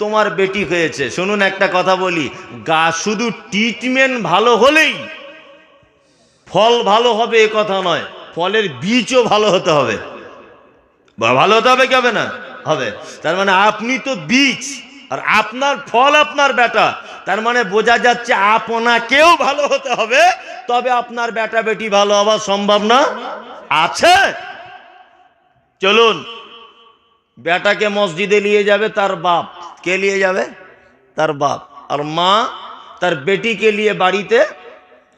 তোমার বেটি হয়েছে। শুনুন একটা কথা বলি, শুধু ট্রিটমেন্ট ভালো হলেই ফল ভালো হবে এ কথা নয়, ফলের বীজও ভালো হতে হবে। ভালো হতে হবে কি হবে না? হবে। তার মানে আপনি তো বীজ, আর আপনার ফল আপনার বেটা। তার মানে বোঝা যাচ্ছে আপনাকেও ভালো হতে হবে, তবে আপনার বেটা বেটি ভালো হওয়ার সম্ভাবনা আছে। চলুন, বেটাকে মসজিদে নিয়ে যাবে তার বাপ। কে নিয়ে যাবে? তার বাপ। আর মা তার বেটিকে নিয়ে বাড়িতে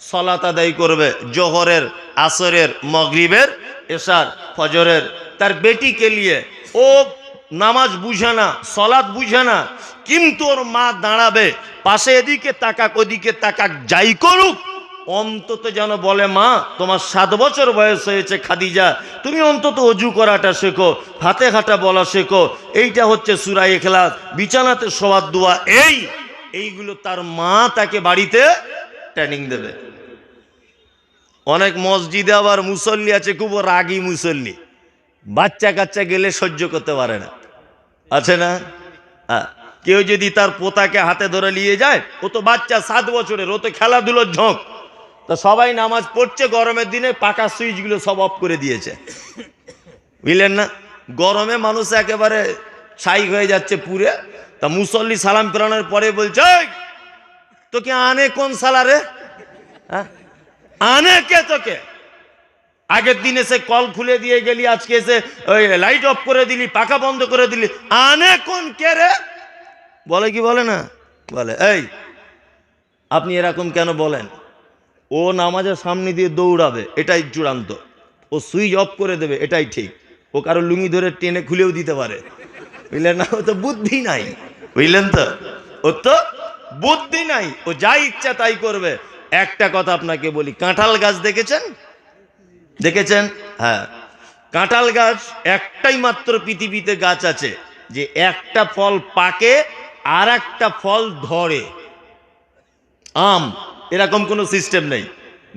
সালাত আদায় করবে, জোহরের, আসরের, মাগরিবের, এশার, ফজরের। তার বেটিকে নিয়ে ও নামাজ বুঝে না, সালাত বুঝে না, কিন্তু ওর মা দাঁড়াবে পাশে, এদিকে তাকাক ওদিকে তাকাক, যাই করুক অন্তত যেন বলে, মা তোমার 7 বছর বয়স হয়েছে খাদিজা, তুমি অন্তত অজু করাটা শেখো, হাতে হাঁটা বলা শেখো, এইটা হচ্ছে সূরা ইখলাস, বিছানাতে শোয়ার দোয়া, এইগুলো তার মা তাকে বাড়িতে ট্রেনিং দেবে। অনেক মসজিদে আবার মুসল্লি আছে খুব রাগী মুসল্লি, বাচ্চা কাচ্চা গেলে সহ্য করতে পারে না, আছে না? কেউ যদি তার পোতাকে হাতে ধরে নিয়ে যায়, ও তো বাচ্চা 7 বছরের, ও তো খেলাধুলোর ঝোঁক, তো সবাই নামাজ পড়ছে, গরমের দিনে পাকা সুইচগুলো সব অফ করে দিয়েছে, বুঝলেন না? গরমে মানুষ একেবারে ছাই হয়ে যাচ্ছে পুরে। তা মুসল্লি সালাম ফেরানোর পরে বলছে, তোকে আনে কোন সালারে? আনে কে তোকে? আগের দিন এসে কল খুলে দিয়ে গেলি, আজকে এসে ওই লাইট অফ করে দিলি, পাখা বন্ধ করে দিলি, আনে কোন কে রে? বলে কি বলে না? বলে। এই আপনি এরকম কেন বলেন? ও নামাজের সামনে দিয়ে দৌড়াবে, এটাই চূড়ান্ত। ও সুইচ অফ করে দেবে, এটাই ঠিক। ও কারো লুঙ্গি ধরে টেনে খুলেও দিতে পারে, বুঝলেন না? ও তো বুদ্ধি নাই, বুঝলেন তো? ও তো বুদ্ধি নাই, ও যা ইচ্ছা তাই করবে। একটা কথা আপনাকে বলি, কাঁঠাল গাছ দেখেছেন? দেখেছেন? হ্যাঁ, কাঁঠাল গাছ একটাই মাত্র পৃথিবীতে গাছ আছে যে একটা ফল পাকে আর একটা ফল ধরে। আম এরকম কোনো সিস্টেম নেই,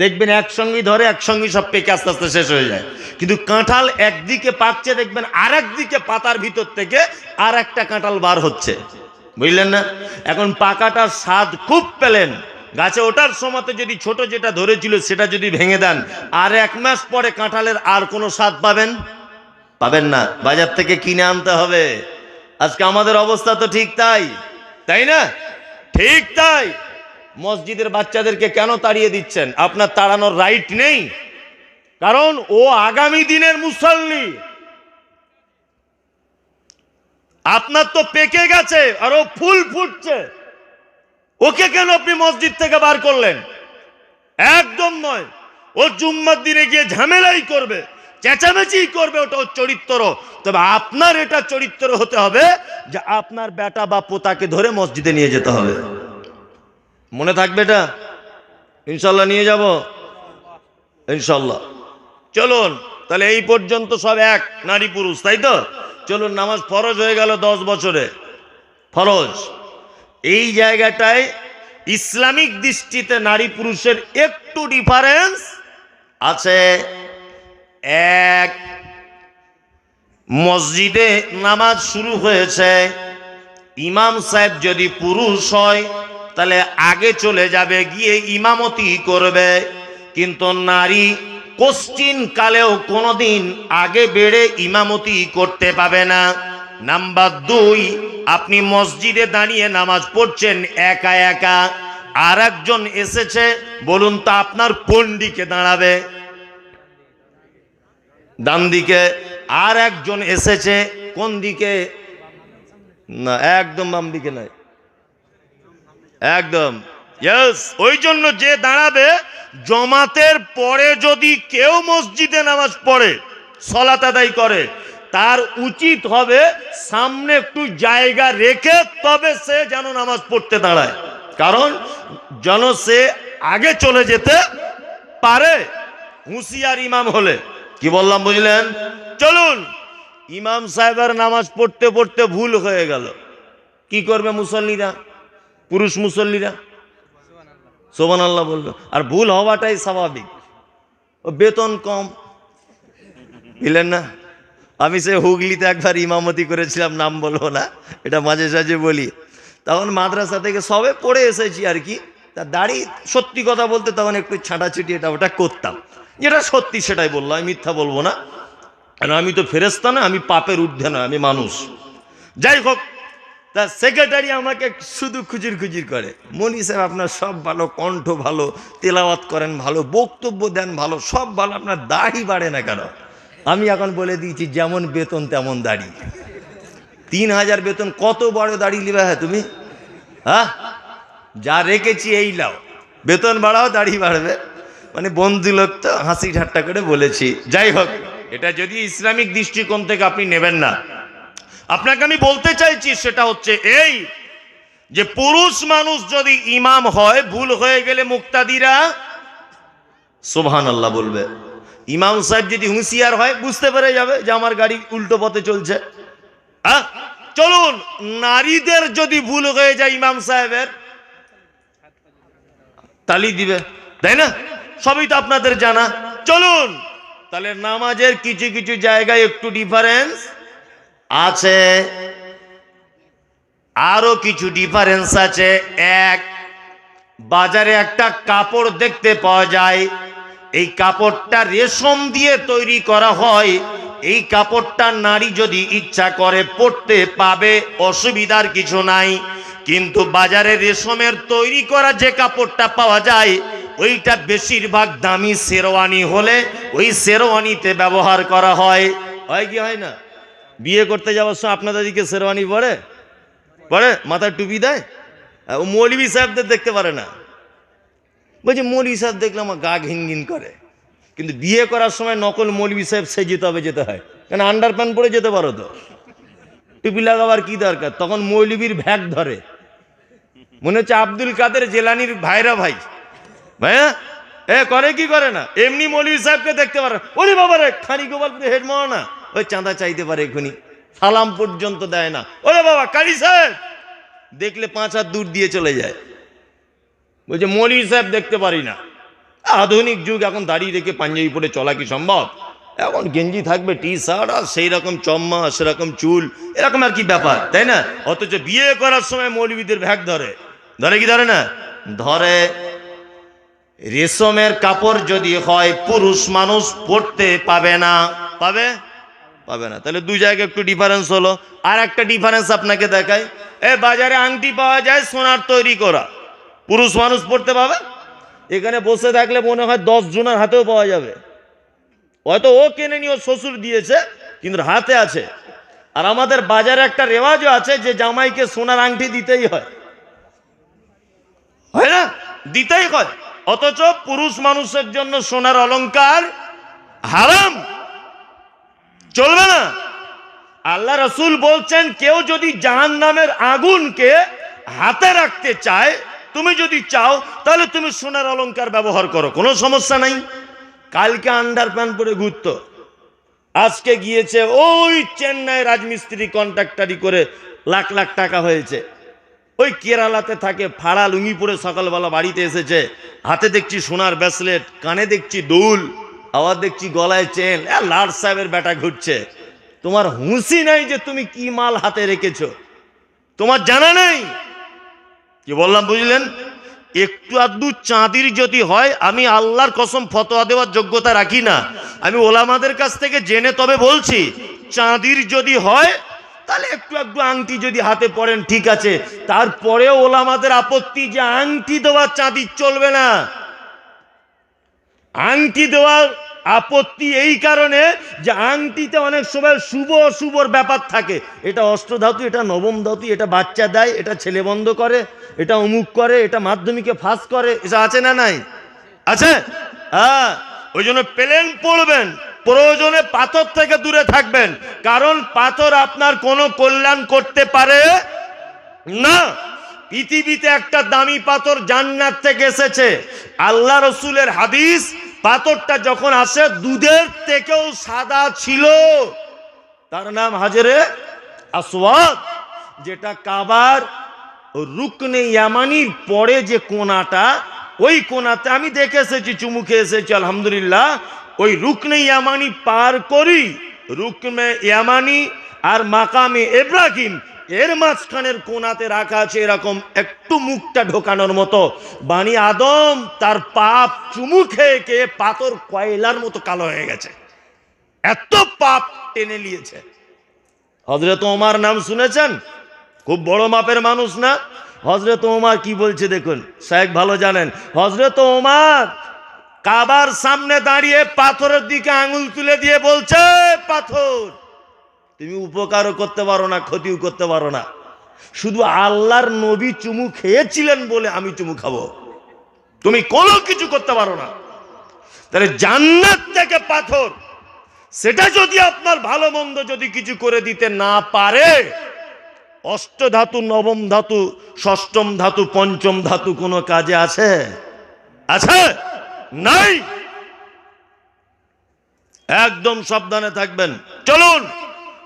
দেখবেন একসঙ্গেই ধরে, একসঙ্গেই সব পেকে আস্তে আস্তে শেষ হয়ে যায়। কিন্তু কাঁঠাল একদিকে পাকছে, দেখবেন আর একদিকে পাতার ভিতর থেকে আর একটা কাঁঠাল বার হচ্ছে, বুঝলেন না? এখন পাকাটার স্বাদ খুব পেলেন, গাছে ওঠার সময়তে যদি ছোট যেটা ধরেছিল সেটা যদি ভেঙে দেন, আর 1 মাস পরে কাঁঠালের আর কোনো স্বাদ পাবেন? পাবেন না, বাজার থেকে কিনে আনতে হবে। আজকে আমাদের অবস্থা তো ঠিক তাই, তাই না? ঠিক তাই। মসজিদের বাচ্চাদেরকে কেন তাড়িয়ে দিচ্ছেন? আপনার তাড়ানোর রাইট নেই, কারণ ও আগামী দিনের মুসল্লি। আপনার তো পেকে গেছে আর ও ফুল ফুটছে, ওকে কেন আপনি মসজিদ থেকে বার করলেন? একদম নয়। ও জুম্মার দিনে গিয়ে ঝামেলাই করবে, চেঁচামেচি করবে, ওটা ওর চরিত্র। তবে আপনার এটা চরিত্র হতে হবে যে আপনার বেটা বা পোতাকে ধরে মসজিদে নিয়ে যেতে হবে। মনে থাকবে এটা? ইনশাল্লাহ নিয়ে যাব, ইনশাল্লাহ। চলুন তাহলে এই পর্যন্ত সব এক, নারী পুরুষ, তাই তো? চলুন, নামাজ ফরজ হয়ে গেল 10 বছরে, ফরজ। এই জায়গাটায় ইসলামিক দৃষ্টিতে নারী পুরুষের একটু ডিফারেন্স আছে। এক, মসজিদে নামাজ শুরু হয়েছে, ইমাম সাহেব যদি পুরুষ হয় তাহলে আগে চলে যাবে, গিয়ে ইমামতি করবে, কিন্তু নারী কোশ্চিন কালেও কোনোদিন আগে বেড়ে ইমামতি করতে পাবে না। নাম্বার 2, আপনি মসজিদে দাঁড়িয়ে নামাজ পড়ছেন একা একা, আর একজন এসেছে, বলুন তো আপনার কোন দিকে দাঁড়াবে? ডান দিকে। আর একজন এসেছে কোন দিকে? না, একদম বাম দিকে নয়, একদম ইয়েস। ওই জন্য যে দাঁড়াবে, জমাতের পরে যদি কেউ মসজিদে নামাজ পড়ে, সালাত আদায় করে, তার উচিত হবে সামনে একটু জায়গা রেখে তবে সে যেন নামাজ পড়তে দাঁড়ায়, কারণ যেন সে আগে চলে যেতে পারে, হুঁশিয়ার ইমাম হলে। কি বললাম বুঝলেন? চলুন, ইমাম সাহেবের নামাজ পড়তে পড়তে ভুল হয়ে গেল, কি করবে মুসল্লিরা, পুরুষ মুসল্লিরা? সুবহানাল্লাহ বলবে। আর ভুল হওয়াটাই স্বাভাবিক, ও বেতন কম, বুঝলেন না? আমি সে হুগলিতে একবার ইমামতি করেছিলাম, নাম বলবো না, এটা মাঝে সাঝে বলি। তখন মাদ্রাসা থেকে সবে পড়ে এসেছি আর কি। তা দাড়ি, সত্যি কথা বলতে তখন একটু ছাঁটাছুটি এটা ওটা করতাম, যেটা সত্যি সেটাই বললো, আমি মিথ্যা বলবো না। আর আমি তো ফেরেশতা না, আমি পাপের ঊর্ধ্বে না, আমি মানুষ। যাই হোক, তা সেক্রেটারি আমাকে শুধু খুজির খুজির করে, মনি সাহেব আপনার সব ভালো, কণ্ঠ ভালো, তেলাওয়াত করেন ভালো, বক্তব্য দেন ভালো, সব ভালো, আপনার দাড়ি বাড়ে না কেন? আমি এখন বলে দিয়েছি যেমন বেতন তেমন দাড়ি। 3000 বেতন, কত বড় দাড়ি লিবা হ্যাঁ তুমি? হ্যাঁ, যা রেখেছি এই লাও, বেতন বাড়াও দাড়ি বাড়বে, মানে বন্ধু লোক তো হাসি ঠাট্টা করে বলেছি। যাই হোক, এটা যদি ইসলামিক দৃষ্টিকোণ থেকে আপনি নেবেন না, আপনাকে আমি বলতে চাইছি সেটা হচ্ছে এই যে পুরুষ মানুষ যদি ইমাম হয়, ভুল হয়ে গেলে মুক্তাদিরা সুবহানাল্লাহ বলবে। ইমাম সাহেব যদি হুঁশিয়ার হয়, বুঝতে পেরে যাবে যে আমার গাড়ি উল্টো পথে চলছে। হ্যাঁ, চলুন, নারীদের যদি ভুল হয়ে যায় ইমাম সাহেবের, তালি দিবে, তাই না? সবই তো আপনাদের জানা। চলুন, তাহলে নামাজের কিছু কিছু জায়গায় একটু ডিফারেন্স আছে, আরো কিছু ডিফারেন্স আছে। এক, বাজারে একটা কাপড় দেখতে পাওয়া যায়, এই কাপড়টা রেশম দিয়ে তৈরি করা হয়, এই কাপড়টা নারী যদি ইচ্ছা করে পরতে পাবে, অসুবিধার কিছু নাই। কিন্তু বাজারে রেশমের তৈরি করা যে কাপড়টা পাওয়া যায়, ওইটা বেশিরভাগ দামি শেরওয়ানি হলে ওই শেরওয়ানিতে ব্যবহার করা হয়। হয় কি হয় না? বিয়ে করতে যাওয়ার সময় আপনাদের দিকে শেরওয়ানি পরে পরে মাথায় টুপি দেয়, ও মৌলভী সাহেবদের দেখতে পারে না, বলছে মৌলভী সাহেব দেখলে আমার গা ঘিন ঘিন করে। কিন্তু বিয়ে করার সময় নকল মৌলভী সাহেব সে যেতে হবে, যেতে হয়, কেন আন্ডার প্যান্ট পরে যেতে পারো তো, টুপি লাগাবার কি দরকার? তখন মৌলভীর ভ্যাগ ধরে, মনে হচ্ছে আব্দুল কাদের জেলানির ভাইরা ভাই, ভাইয়া এ করে কি করে না, এমনি মৌলভী সাহেবকে দেখতে পারে, ওরে বাবা রে খানি গোপালপুরে হেড মাও না, ওই চাঁদা চাইতে পারে এখনই, সালাম পর্যন্ত দেয় না, ওরে বাবা কারি সাহেব দেখলে 5 হাত দূর দিয়ে চলে যায়, বলছে মৌলভী সাহেব দেখতে পারি না। আধুনিক যুগ, এখন দাড়ি রেখে পাঞ্জাবি পরে চলা কি সম্ভব? এখন গেঞ্জি থাকবে, টি শার্ট, আর সেই রকম চম্মা, সেরকম চুল, এরকম আর কি ব্যাপার, তাই না? অথচ বিয়ে করার সময় মৌলবীদের ভ্যাগ ধরে, ধরে কি ধরে না? ধরে। রেশমের কাপড় যদি হয়, পুরুষ মানুষ পরতে পাবে না, পাবে পাবে না। তাহলে দুই জায়গায় একটু ডিফারেন্স হলো। আর একটা ডিফারেন্স আপনাকে দেখাই, বাজারে আংটি পাওয়া যায় সোনার তৈরি করা, পুরুষ মানুষ পরতে পাবে? এখানে বসে থাকলে মনে হয় 10 জনের হাতেও পাওয়া যাবে, হয়তো ও কেনেনি, ও শ্বশুর দিয়েছে, কিন্তু হাতে আছে। আর আমাদের বাজারে একটা রেওয়াজও আছে যে জামাইকে সোনার আংটি দিতেই হয়, হয় না? দিতেই হয়। অথচ পুরুষ মানুষের জন্য সোনার অলংকার হারাম, চলবে না। আল্লাহ রসুল বলছেন, কেউ যদি জাহান্নামের আগুনকে হাতে রাখতে চায়, তুমি যদি চাও তাহলে তুমি সোনার অলংকার ব্যবহার করো, কোনো সমস্যা নাই। কালকে আন্ডার প্যান্ট পরে ঘুরতো, আজকে গিয়েছে ওই চেন্নাই রাজমিস্ত্রি কন্ট্রাক্টারি করে লাখ লাখ টাকা হয়েছে, ওই কেরালাতে থাকে, ফাড়া লুঙ্গি পরে সকালবেলা বাড়িতে এসেছে, হাতে দেখছি সোনার ব্রেসলেট, কানে দেখছি দুল, আবার দেখছি গলায় চেন, লাট সাহেবের বেটা ঘুরছে। তোমার হুঁশি নাই যে তুমি কি মাল হাতে রেখেছো, তোমার জানা নেই। কি বললাম বুঝলেন? একটু আধটু চাঁদির যদি হয়, আমি আল্লাহর কসম ফতোয়া দেওয়ার যোগ্যতা রাখি না, আমি ওলামাদের কাছ থেকে জেনে তবে বলছি, চাঁদির যদি হয় তাহলে একটু একটু আংটি যদি হাতে পড়েন ঠিক আছে, তারপরেও ওলামাদের আপত্তি যে আংটি দেওয়া চাঁদির চলবে না। আংটি দেওয়ার আপত্তি এই কারণে যে আংটিতে অনেক সময় শুভ অশুভর ব্যাপার থাকে, এটা অষ্টধাতু, এটা নবম ধাতু, এটা বাচ্চা দেয়, এটা ছেলে বন্ধ করে, এটা অমুক করে, এটা মাধ্যমিকে ফাঁস করে, এটা আছে না নাই? আছে। হ্যাঁ, ওই জন্য প্লেন পড়বেন, প্রয়োজনে পাথর থেকে দূরে থাকবেন, কারণ পাথর আপনার কোনো কল্যাণ করতে পারে না। পৃথিবীতে একটা দামি পাথর জান্নাত থেকে এসেছে, আল্লাহ রসুলের হাদিস, পাথরটা যখন আসে দুধের থেকেও সাদা ছিল, তার নাম হাজরে আসওয়াদ, যেটা কাবার রুকনে ইয়ামানির পরে যে কোনাটা, ওই কোনাতে আমি দেখে এসেছি, চুমু খেয়ে এসেছি আলহামদুলিল্লাহ। ওই রুকনে ইয়ামানি পার করি রুকনে ইয়ামানি আর মাকামে ইব্রাহিম, এর মাঝখানের কোনাতে রাখা আছে এরকম একটু মুখটা ঢোকানোর মতো। বানি আদম তার পাপ চুমু খেয়ে খেয়ে পাথর কয়লার মতো কালো হয়ে গেছে, এত পাপ টেনে নিয়েছে। হযরত ওমর নাম শুনেছেন? খুব বড় মাপের মানুষ না? হযরত ওমর কি বলছে দেখুন, শায়েখ ভালো জানেন। হযরত ওমর কাবার সামনে দাঁড়িয়ে পাথরের দিকে আঙুল তুলে দিয়ে বলছে, পাথর তুমি উপকারও করতে পারো না, ক্ষতিও করতে পারো না, শুধু আল্লাহর নবী চুমু খেয়েছিলেন বলে আমি চুমু খাবো, তুমি কোনো কিছু করতে পারো না। তাহলে জান্নাত থেকে পাথর, সেটা যদি আপনার ভালো মন্দ যদি কিছু করে দিতে না পারে, অষ্ট ধাতু, নবম ধাতু, ষষ্ঠম ধাতু, পঞ্চম ধাতু কোনো কাজে আছে? আছে? নাই। একদম সাবধানে থাকবেন। চলুন,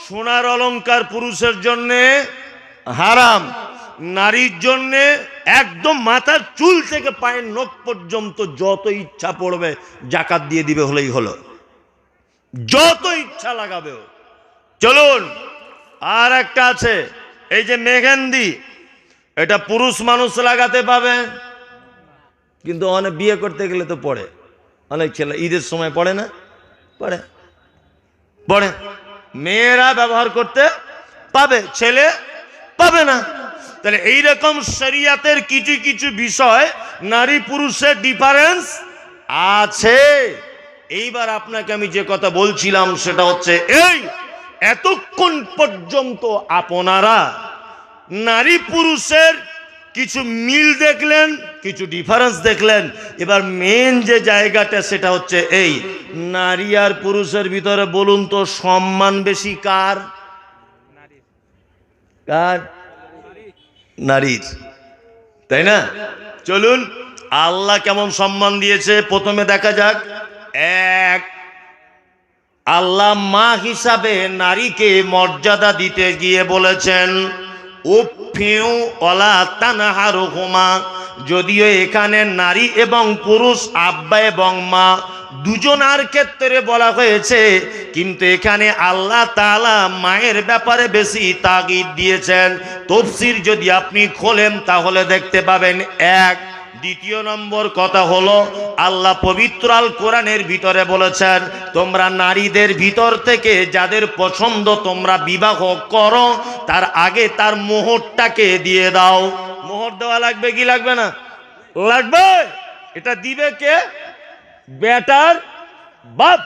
সোনার অলংকার পুরুষের জন্য হারাম, নারীর জন্য একদম মাথার চুল থেকে পায়ের নখ পর্যন্ত যত ইচ্ছা পড়বে জাকাত দিয়ে দিবে, হলেই হলো, যত ইচ্ছা লাগাবে। চলুন, আর একটা আছে, এই যে মেহেন্দি, এটা পুরুষ মানুষ লাগাতে পাবে, কিন্তু অনেক বিয়ে করতে গেলে তো পড়ে, অনেক ছেলে ঈদের সময় পড়ে না? পড়ে, পড়ে। মেয়েরা ব্যবহার করতে পাবে, ছেলে পাবে না। তাহলে এইরকম শরিয়াতের কিছু কিছু বিষয় নারী পুরুষের ডিফারেন্স আছে। এইবার আপনাকে আমি যে কথা বলছিলাম সেটা হচ্ছে এই, এতক্ষণ পর্যন্ত আপনারা নারী পুরুষের কিছু মিল দেখলেন, কিছু ডিফারেন্স দেখলেন। এবার মেন যে জায়গাটা সেটা হচ্ছে এই, নারী আর পুরুষের ভিতরে বলুন তো সম্মান বেশি কার? কার? নারীর, তাই না? চলুন, আল্লাহ কেমন সম্মান দিয়েছে প্রথমে দেখা যাক। এক, আল্লাহ মা হিসাবে নারীকে মর্যাদা দিতে গিয়ে বলেছেন উফিউ ওয়ালা তানহারহুমা। যদিও এখানে নারী এবং পুরুষ, আব্বা এবং মা দুজনার ক্ষেত্রে বলা হয়েছে, কিন্তু এখানে আল্লাহ তাআলা মায়ের ব্যাপারে বেশি তাগিদ দিয়েছেন। তাফসীর যদি আপনি খোলেন তাহলে দেখতে পাবেন এক। দ্বিতীয় নম্বর কথা হলো, আল্লাহ পবিত্র আল কোরআনের ভিতরে বলেছেন তোমরা নারীদের ভিতর থেকে যাদের পছন্দ তোমরা বিবাহ করো, তার আগে তার মোহরটাকে দিয়ে দাও। মোহর দেওয়া লাগবে কি লাগবে না? লাগবে। এটা দিবে কে? বেটার বাপ।